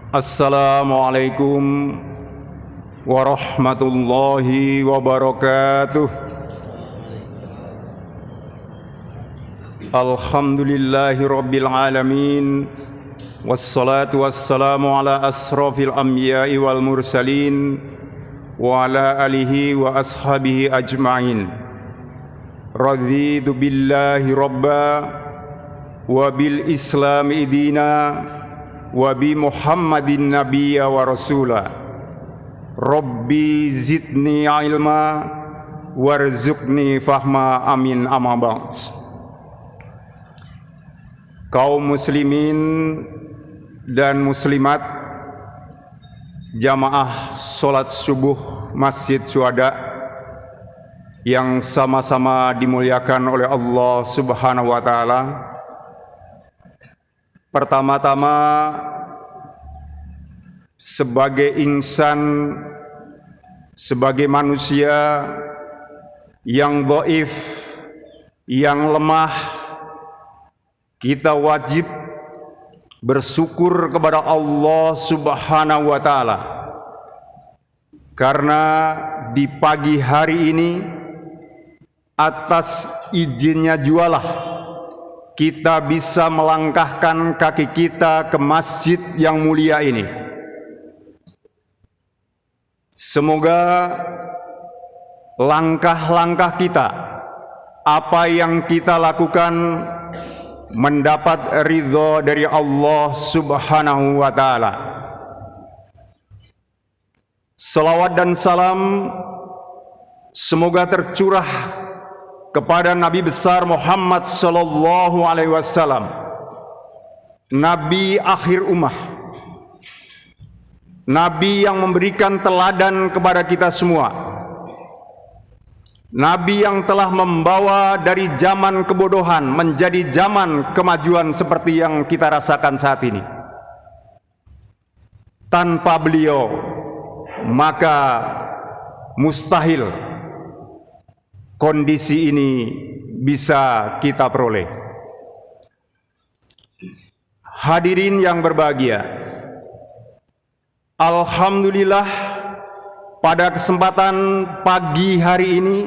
Assalamualaikum warahmatullahi wabarakatuh. Alhamdulillahi rabbil alamin. Wassalatu wassalamu ala asrafil anbiya'i wal mursalin wa ala alihi wa ashabihi ajma'in. Raditu billahi rabba wa bil islami dina wa bi Muhammadin nabiyya wa rasula. Rabbi zidni ilma warzuqni fahma, amin, amma ba'd. Kaum muslimin dan muslimat jamaah sholat subuh Masjid Syuhada yang sama-sama dimuliakan oleh Allah Subhanahu wa Ta'ala. Pertama-tama, sebagai insan, sebagai manusia yang dhaif, yang lemah, kita wajib bersyukur kepada Allah Subhanahu wa Ta'ala, karena di pagi hari ini atas izinnya jualah kita bisa melangkahkan kaki kita ke masjid yang mulia ini. Semoga langkah-langkah kita, apa yang kita lakukan, mendapat ridho dari Allah Subhanahu wa Ta'ala. Salawat dan salam semoga tercurah kepada Nabi besar Muhammad sallallahu alaihi wasallam, Nabi akhir ummah, Nabi yang memberikan teladan kepada kita semua, Nabi yang telah membawa dari zaman kebodohan menjadi zaman kemajuan seperti yang kita rasakan saat ini. Tanpa beliau, maka mustahil kondisi ini bisa kita peroleh. Hadirin yang berbahagia, alhamdulillah pada kesempatan pagi hari ini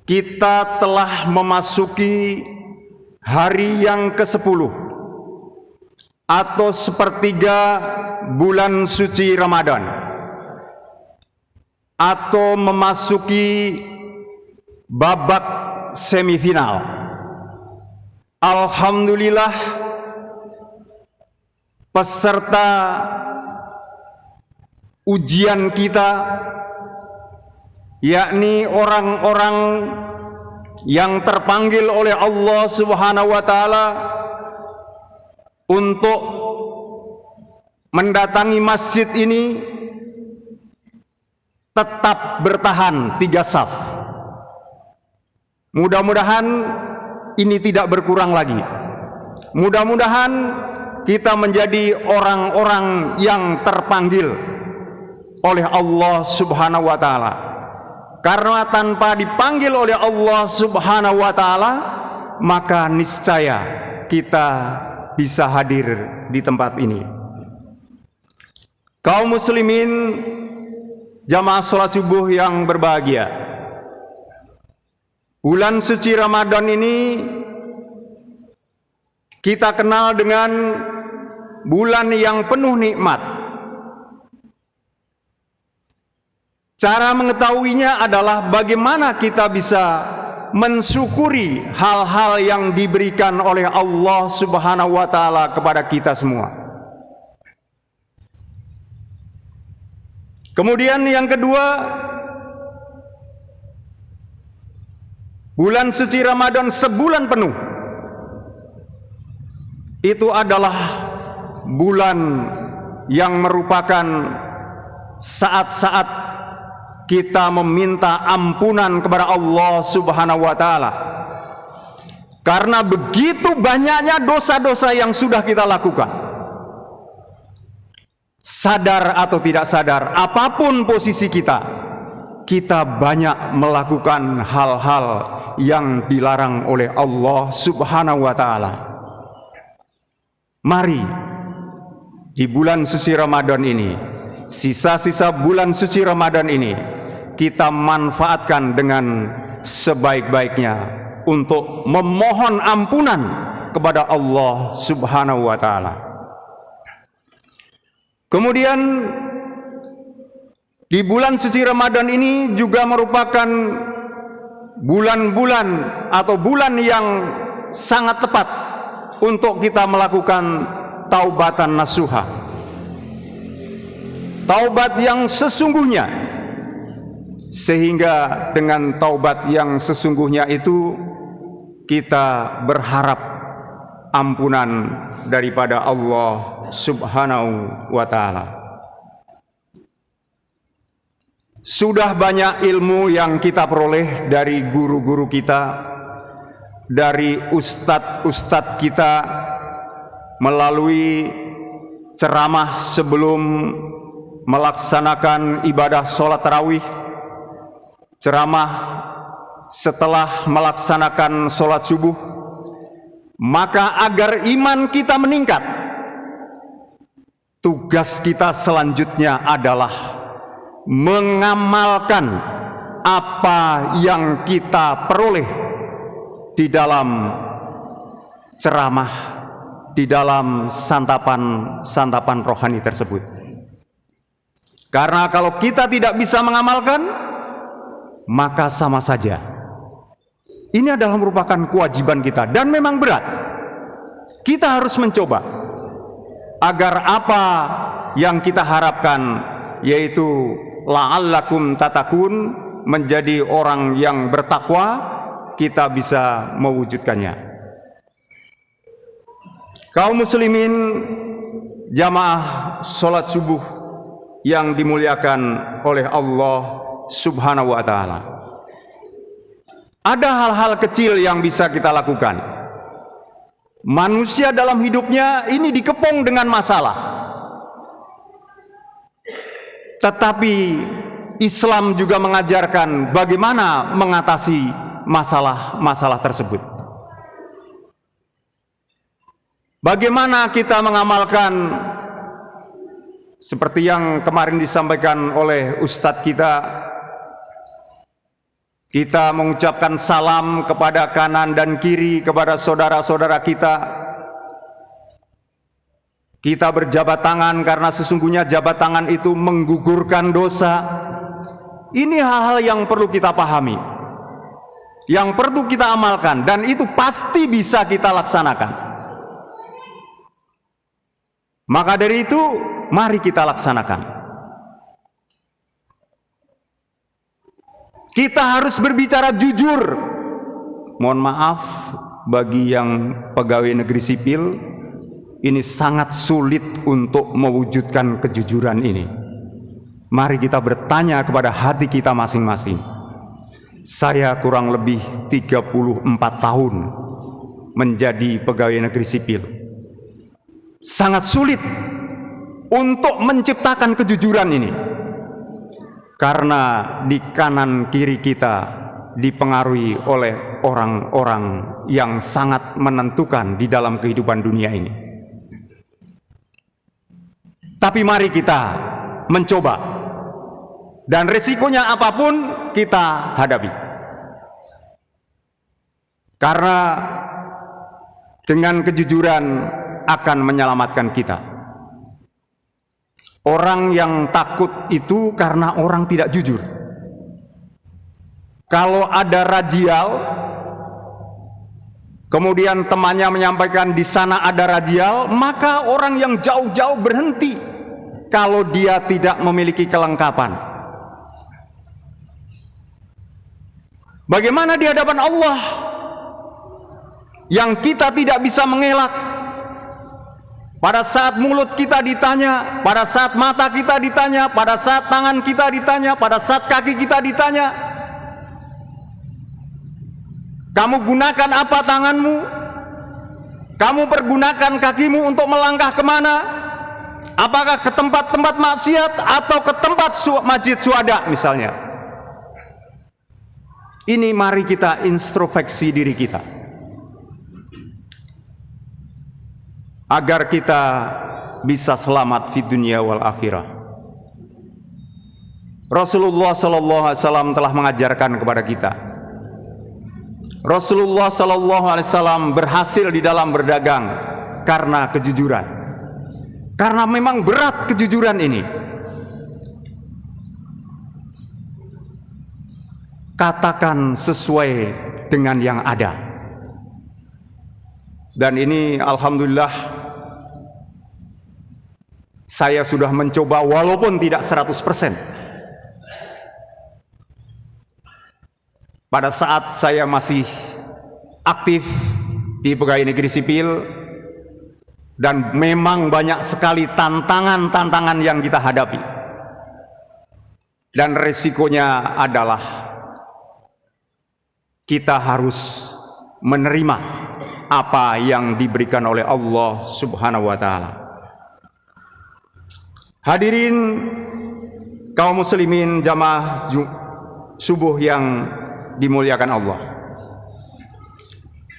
kita telah memasuki hari yang ke-10 atau sepertiga bulan suci Ramadan, atau memasuki babak semifinal. Alhamdulillah, peserta ujian kita, yakni orang-orang yang terpanggil oleh Allah Subhanahu wa Ta'ala untuk mendatangi masjid ini, tetap bertahan 3 saf. Mudah-mudahan ini tidak berkurang lagi. Mudah-mudahan kita menjadi orang-orang yang terpanggil oleh Allah Subhanahu wa Ta'ala. Karena tanpa dipanggil oleh Allah Subhanahu wa Ta'ala, maka niscaya kita bisa hadir di tempat ini. Kaum muslimin jamaah sholat subuh yang berbahagia, bulan suci Ramadan ini kita kenal dengan bulan yang penuh nikmat. Cara mengetahuinya adalah bagaimana kita bisa mensyukuri hal-hal yang diberikan oleh Allah Subhanahu wa Ta'ala kepada kita semua. Kemudian yang kedua, bulan suci Ramadan sebulan penuh itu adalah bulan yang merupakan saat-saat kita meminta ampunan kepada Allah Subhanahu wa Ta'ala, karena begitu banyaknya dosa-dosa yang sudah kita lakukan. Sadar atau tidak sadar, apapun posisi kita, kita banyak melakukan hal-hal yang dilarang oleh Allah Subhanahu wa Ta'ala. Mari di bulan suci Ramadan ini, sisa-sisa bulan suci Ramadan ini kita manfaatkan dengan sebaik-baiknya untuk memohon ampunan kepada Allah Subhanahu wa taala. Kemudian di bulan suci Ramadan ini juga merupakan bulan-bulan atau bulan yang sangat tepat untuk kita melakukan taubatan nasuha. Taubat yang sesungguhnya, sehingga dengan taubat yang sesungguhnya itu kita berharap ampunan daripada Allah Subhanahu wa taala. Sudah banyak ilmu yang kita peroleh dari guru-guru kita, dari ustadz-ustadz kita, melalui ceramah sebelum melaksanakan ibadah sholat tarawih, ceramah setelah melaksanakan sholat subuh. Maka agar iman kita meningkat, tugas kita selanjutnya adalah mengamalkan apa yang kita peroleh di dalam ceramah, di dalam santapan rohani tersebut. Karena kalau kita tidak bisa mengamalkan, maka sama saja ini adalah merupakan kewajiban kita, dan memang berat. Kita harus mencoba agar apa yang kita harapkan, yaitu la'allakum tatakun, menjadi orang yang bertakwa, kita bisa mewujudkannya. Kaum muslimin jamaah sholat subuh yang dimuliakan oleh Allah Subhanahu wa ta'ala, ada hal-hal kecil yang bisa kita lakukan. Manusia dalam hidupnya ini dikepung dengan masalah, tetapi Islam juga mengajarkan bagaimana mengatasi masalah-masalah tersebut. Bagaimana kita mengamalkan seperti yang kemarin disampaikan oleh ustadz kita. Kita mengucapkan salam kepada kanan dan kiri, kepada saudara-saudara kita. Kita berjabat tangan karena sesungguhnya jabat tangan itu menggugurkan dosa. Ini hal-hal yang perlu kita pahami, yang perlu kita amalkan, dan itu pasti bisa kita laksanakan. Maka dari itu, mari kita laksanakan. Kita harus berbicara jujur. Mohon maaf bagi yang pegawai negeri sipil, ini sangat sulit untuk mewujudkan kejujuran ini. Mari kita bertanya kepada hati kita masing-masing. Saya kurang lebih 34 tahun menjadi pegawai negeri sipil. Sangat sulit untuk menciptakan kejujuran ini, karena di kanan kiri kita dipengaruhi oleh orang-orang yang sangat menentukan di dalam kehidupan dunia ini. Tapi mari kita mencoba, dan resikonya apapun kita hadapi, karena dengan kejujuran akan menyelamatkan kita. Orang yang takut itu karena orang tidak jujur. Kalau ada rajial, kemudian temannya menyampaikan di sana ada rajial, maka orang yang jauh-jauh berhenti kalau dia tidak memiliki kelengkapan. Bagaimana di hadapan Allah yang kita tidak bisa mengelak? Pada saat mulut kita ditanya, pada saat mata kita ditanya, pada saat tangan kita ditanya, pada saat kaki kita ditanya, kamu gunakan apa tanganmu? Kamu pergunakan kakimu untuk melangkah kemana? Apakah ke tempat-tempat maksiat atau ke tempat masjid syuhada misalnya? Ini mari kita introspeksi diri kita, agar kita bisa selamat di dunia wal akhirah. Rasulullah sallallahu alaihi wasallam telah mengajarkan kepada kita. Rasulullah sallallahu alaihi wasallam berhasil di dalam berdagang karena kejujuran. Karena memang berat kejujuran ini. Katakan sesuai dengan yang ada. Dan ini alhamdulillah saya sudah mencoba walaupun tidak 100%. Pada saat saya masih aktif di pegawai negeri sipil, dan memang banyak sekali tantangan-tantangan yang kita hadapi. Dan resikonya adalah kita harus menerima apa yang diberikan oleh Allah Subhanahu wa taala. Hadirin kaum muslimin jamaah subuh yang dimuliakan Allah.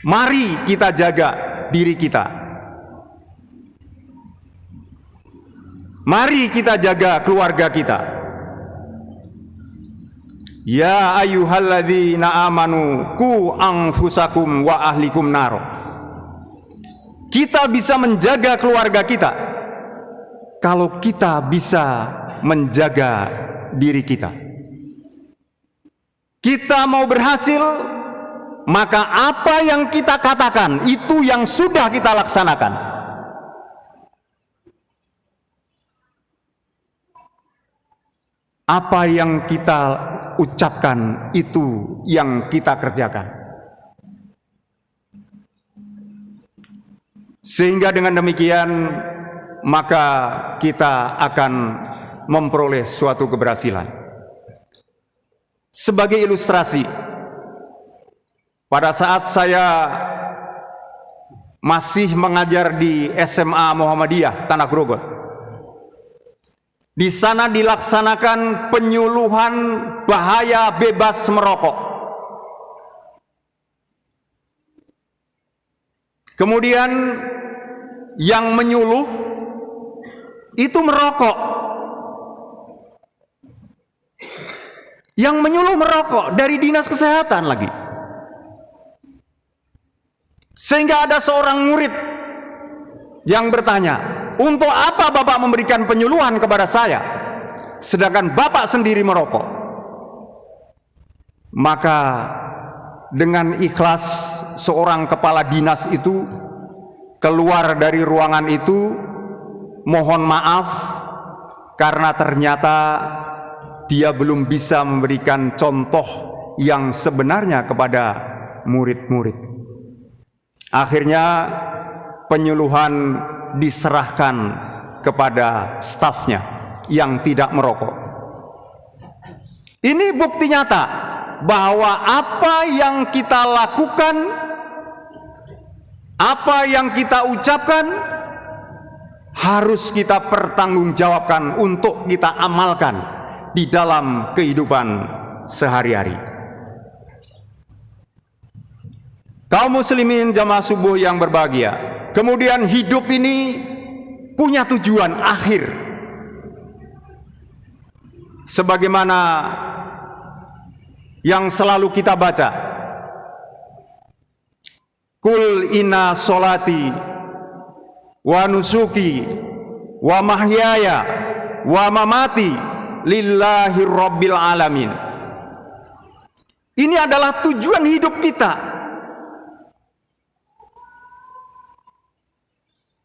Mari kita jaga diri kita. Mari kita jaga keluarga kita. Ya ayyuhalladzina amanu qu anfusakum wa ahlikum nar. Kita bisa menjaga keluarga kita kalau kita bisa menjaga diri kita. Kita mau berhasil, maka apa yang kita katakan itu yang sudah kita laksanakan. Apa yang kita ucapkan itu yang kita kerjakan. Sehingga dengan demikian maka kita akan memperoleh suatu keberhasilan. Sebagai ilustrasi, pada saat saya masih mengajar di SMA Muhammadiyah Tanah Grogol, di sana dilaksanakan penyuluhan bahaya bebas merokok. Kemudian yang menyuluh itu merokok. Yang menyuluh merokok dari dinas kesehatan lagi. Sehingga ada seorang murid yang bertanya, untuk apa Bapak memberikan penyuluhan kepada saya, sedangkan Bapak sendiri merokok? Maka dengan ikhlas seorang kepala dinas itu keluar dari ruangan itu, mohon maaf karena ternyata dia belum bisa memberikan contoh yang sebenarnya kepada murid-murid. Akhirnya penyuluhan diserahkan kepada stafnya yang tidak merokok. Ini bukti nyata bahwa apa yang kita lakukan, apa yang kita ucapkan harus kita pertanggungjawabkan untuk kita amalkan di dalam kehidupan sehari-hari. Kaum muslimin jamaah subuh yang berbahagia, kemudian hidup ini punya tujuan akhir. Sebagaimana yang selalu kita baca, Kul inna solati wa nusuki wa mahyaya wa mamati lillahi rabbil alamin. Ini adalah tujuan hidup kita.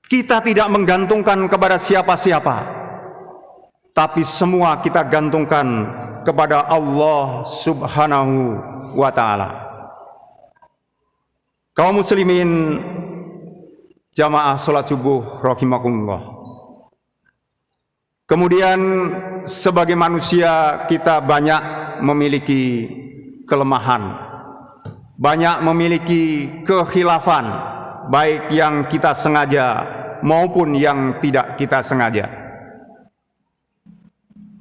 Kita tidak menggantungkan kepada siapa-siapa, tapi semua kita gantungkan kepada Allah Subhanahu wa ta'ala. Kaum muslimin jamaah salat subuh rahimakumullah. Kemudian sebagai manusia kita banyak memiliki kelemahan, banyak memiliki kekhilafan, baik yang kita sengaja maupun yang tidak kita sengaja.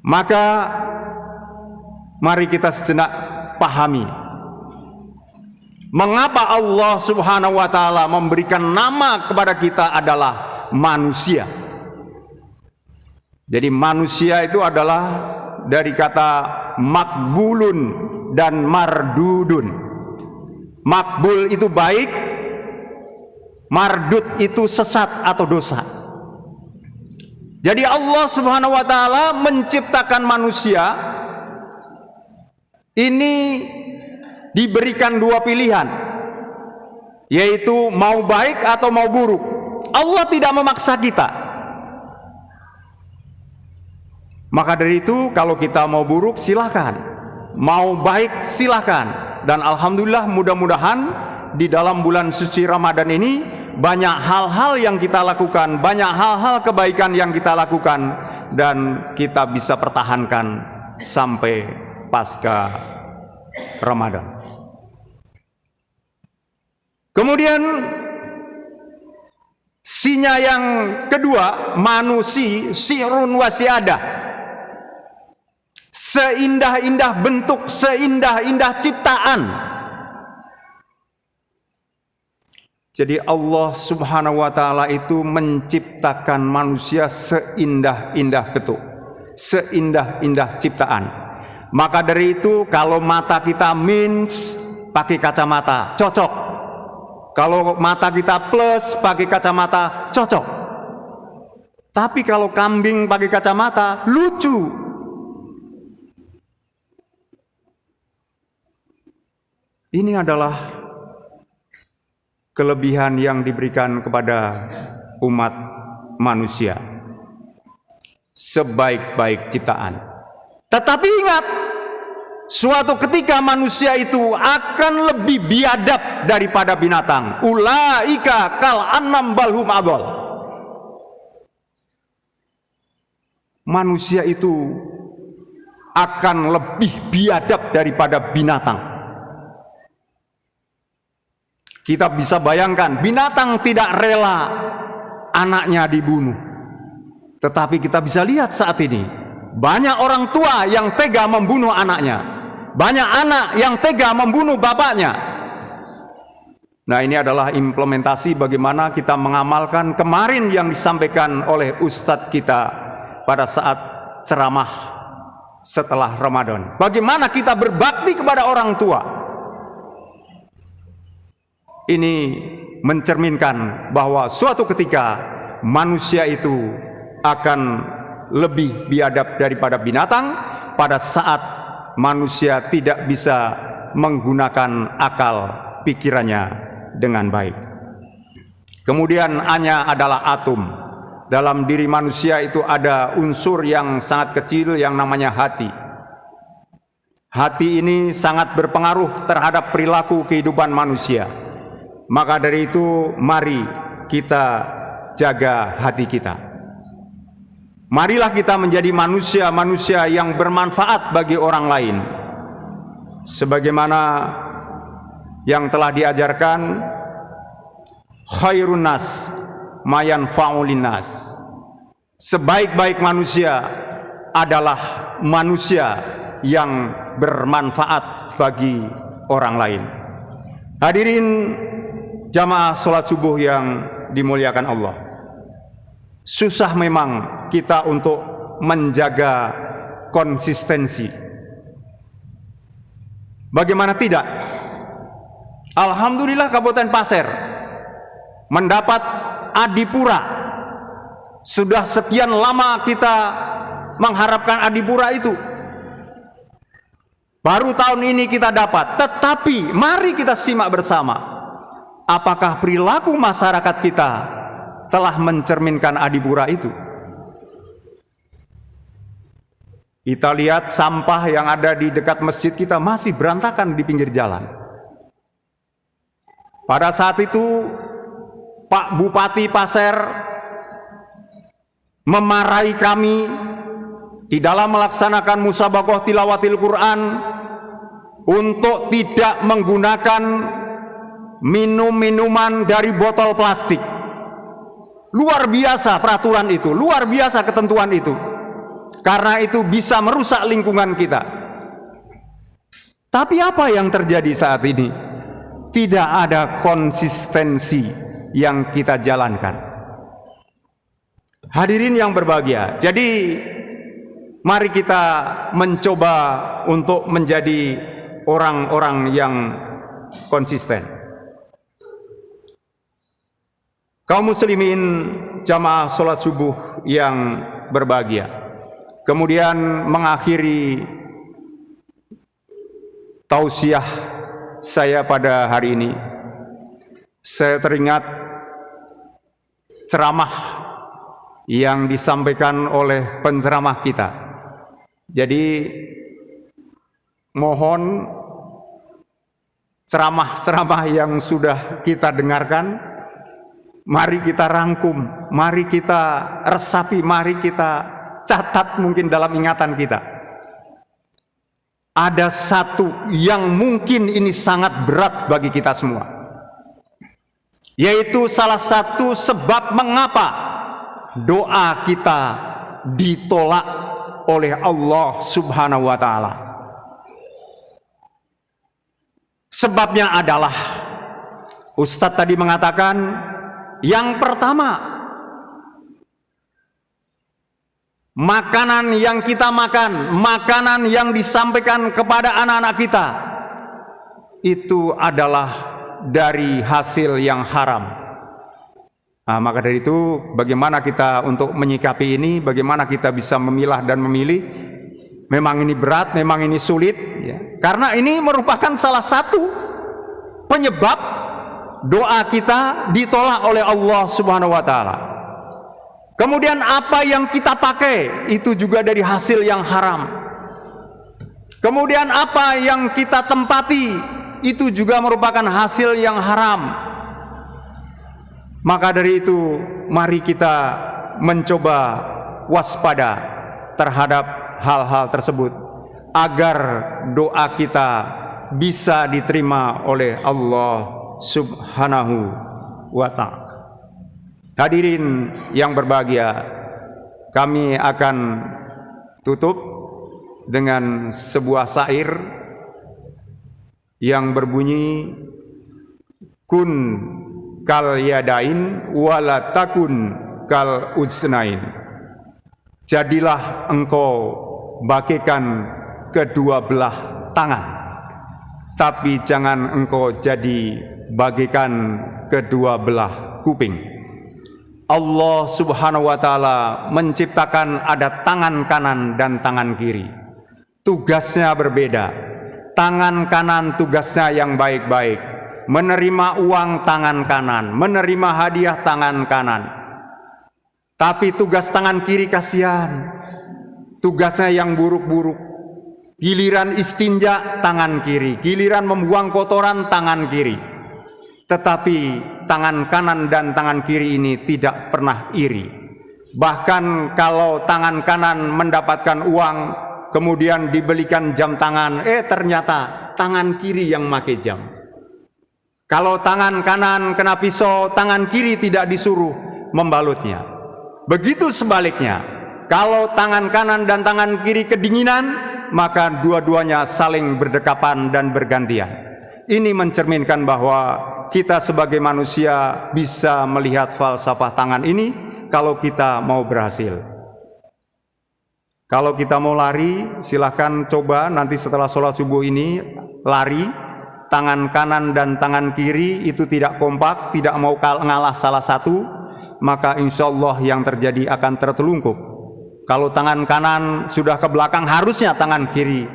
Maka mari kita sejenak pahami mengapa Allah Subhanahu wa ta'ala memberikan nama kepada kita adalah manusia. Jadi manusia itu adalah dari kata makbulun dan mardudun. Makbul itu baik, mardud itu sesat atau dosa. Jadi Allah Subhanahu wa taala menciptakan manusia ini diberikan dua pilihan, yaitu mau baik atau mau buruk. Allah tidak memaksa kita. Maka dari itu kalau kita mau buruk silahkan, mau baik silahkan. Dan alhamdulillah mudah-mudahan di dalam bulan suci Ramadan ini banyak hal-hal yang kita lakukan, banyak hal-hal kebaikan yang kita lakukan, dan kita bisa pertahankan sampai pasca Ramadan. Kemudian sinya yang kedua, manusia sirun wasiadah. Seindah-indah bentuk, seindah-indah ciptaan. Jadi Allah Subhanahu wa taala itu menciptakan manusia seindah-indah bentuk, seindah-indah ciptaan. Maka dari itu kalau mata kita minus pakai kacamata cocok. Kalau mata kita plus pakai kacamata cocok. Tapi kalau kambing pakai kacamata lucu. Ini adalah kelebihan yang diberikan kepada umat manusia, sebaik-baik ciptaan. Tetapi ingat, suatu ketika manusia itu akan lebih biadab daripada binatang. Ulaika kal annam balhum adol. Manusia itu akan lebih biadab daripada binatang. Kita bisa bayangkan, binatang tidak rela anaknya dibunuh. Tetapi kita bisa lihat saat ini, banyak orang tua yang tega membunuh anaknya. Banyak anak yang tega membunuh bapaknya. Nah, ini adalah implementasi bagaimana kita mengamalkan kemarin yang disampaikan oleh Ustadz kita pada saat ceramah setelah Ramadan. Bagaimana kita berbakti kepada orang tua. Ini mencerminkan bahwa suatu ketika manusia itu akan lebih biadab daripada binatang pada saat manusia tidak bisa menggunakan akal pikirannya dengan baik. Kemudian A-nya adalah atom. Dalam diri manusia itu ada unsur yang sangat kecil yang namanya hati. Hati ini sangat berpengaruh terhadap perilaku kehidupan manusia. Maka dari itu mari kita jaga hati kita. Marilah kita menjadi manusia-manusia yang bermanfaat bagi orang lain. Sebagaimana yang telah diajarkan, khairun nas mayan fa'ulin nas. Sebaik-baik manusia adalah manusia yang bermanfaat bagi orang lain. Hadirin jamaah sholat subuh yang dimuliakan Allah. Susah memang kita untuk menjaga konsistensi. Bagaimana tidak? Alhamdulillah Kabupaten Pasir mendapat adipura. Sudah sekian lama kita mengharapkan adipura itu. Baru tahun ini kita dapat. Tetapi mari kita simak bersama. Apakah perilaku masyarakat kita telah mencerminkan adipura itu? Kita lihat sampah yang ada di dekat masjid kita masih berantakan di pinggir jalan. Pada saat itu Pak Bupati Pasir memarahi kami di dalam melaksanakan musabaqah tilawatil Quran untuk tidak menggunakan minum-minuman dari botol plastik. Luar biasa peraturan itu, luar biasa ketentuan itu. Karena itu bisa merusak lingkungan kita. Tapi apa yang terjadi saat ini? Tidak ada konsistensi yang kita jalankan. Hadirin yang berbahagia, jadi mari kita mencoba untuk menjadi orang-orang yang konsisten. Kaum muslimin jamaah sholat subuh yang berbahagia, kemudian mengakhiri tausiah saya pada hari ini, saya teringat ceramah yang disampaikan oleh penceramah kita. Jadi mohon ceramah-ceramah yang sudah kita dengarkan, mari kita rangkum, mari kita resapi, mari kita catat mungkin dalam ingatan kita. Ada satu yang mungkin ini sangat berat bagi kita semua, yaitu salah satu sebab mengapa doa kita ditolak oleh Allah Subhanahu wa Ta'ala. Sebabnya adalah, Ustadz tadi mengatakan, yang pertama, makanan yang kita makan, makanan yang disampaikan kepada anak-anak kita, itu adalah dari hasil yang haram. Nah, maka dari itu bagaimana kita untuk menyikapi ini, bagaimana kita bisa memilah dan memilih. Memang ini berat, memang ini sulit ya. Karena ini merupakan salah satu penyebab doa kita ditolak oleh Allah Subhanahu wa Ta'ala. Kemudian apa yang kita pakai itu juga dari hasil yang haram. Kemudian apa yang kita tempati itu juga merupakan hasil yang haram. Maka dari itu mari kita mencoba waspada terhadap hal-hal tersebut agar doa kita bisa diterima oleh Allah Subhanahu wa Ta'ala. Hadirin yang berbahagia, kami akan tutup dengan sebuah syair yang berbunyi, kun kal yadain wala takun kal uznain. Jadilah engkau bagaikan kedua belah tangan, tapi jangan engkau jadi bagaikan kedua belah kuping. Allah Subhanahu wa Ta'ala menciptakan ada tangan kanan dan tangan kiri. Tugasnya berbeda. Tangan kanan tugasnya yang baik-baik, menerima uang tangan kanan, menerima hadiah tangan kanan. Tapi tugas tangan kiri kasihan, tugasnya yang buruk-buruk. Giliran istinja tangan kiri, giliran membuang kotoran tangan kiri. Tetapi tangan kanan dan tangan kiri ini tidak pernah iri. Bahkan kalau tangan kanan mendapatkan uang, kemudian dibelikan jam tangan, ternyata tangan kiri yang pakai jam. Kalau tangan kanan kena pisau, tangan kiri tidak disuruh membalutnya. Begitu sebaliknya, kalau tangan kanan dan tangan kiri kedinginan, maka dua-duanya saling berdekapan dan bergantian. Ini mencerminkan bahwa kita sebagai manusia bisa melihat falsafah tangan ini kalau kita mau berhasil. Kalau kita mau lari, silahkan coba nanti setelah sholat subuh ini lari. Tangan kanan dan tangan kiri itu tidak kompak, tidak mau ngalah salah satu, maka insya Allah yang terjadi akan tertelungkup. Kalau tangan kanan sudah ke belakang, harusnya tangan kiri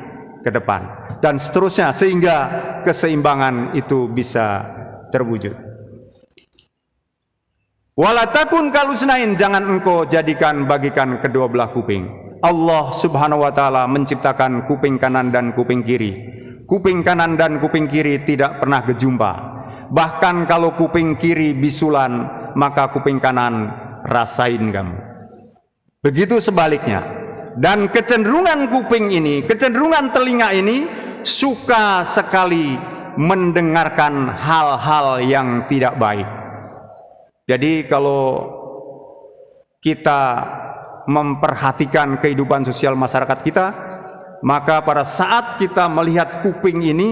ke depan, dan seterusnya, sehingga keseimbangan itu bisa terwujud. Walatakun kalusnain, jangan engkau jadikan bagikan kedua belah kuping. Allah Subhanahu wa Ta'ala menciptakan kuping kanan dan kuping kiri. Kuping kanan dan kuping kiri tidak pernah berjumpa. Bahkan kalau kuping kiri bisulan, maka kuping kanan rasain kamu. Begitu sebaliknya. Dan kecenderungan kuping ini, kecenderungan telinga ini suka sekali mendengarkan hal-hal yang tidak baik. Jadi kalau kita memperhatikan kehidupan sosial masyarakat kita, maka pada saat kita melihat kuping ini,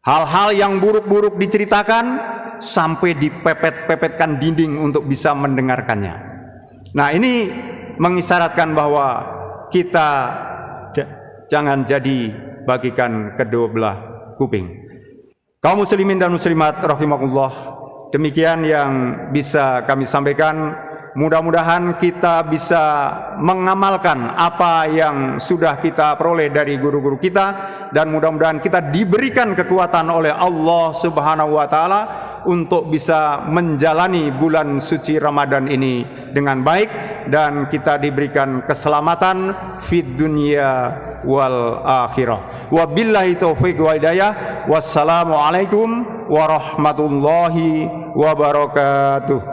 hal-hal yang buruk-buruk diceritakan, sampai dipepet-pepetkan dinding untuk bisa mendengarkannya. Nah, ini mengisyaratkan bahwa kita jangan jadi bagikan kedua belah kuping. Kaum muslimin dan muslimat rahimakumullah, demikian yang bisa kami sampaikan. Mudah-mudahan kita bisa mengamalkan apa yang sudah kita peroleh dari guru-guru kita, dan mudah-mudahan kita diberikan kekuatan oleh Allah Subhanahu wa taala untuk bisa menjalani bulan suci Ramadan ini dengan baik, dan kita diberikan keselamatan fid dunya wal akhirah. Wabillahi taufiq wal hidayah. Wassalamualaikum warahmatullahi wabarakatuh.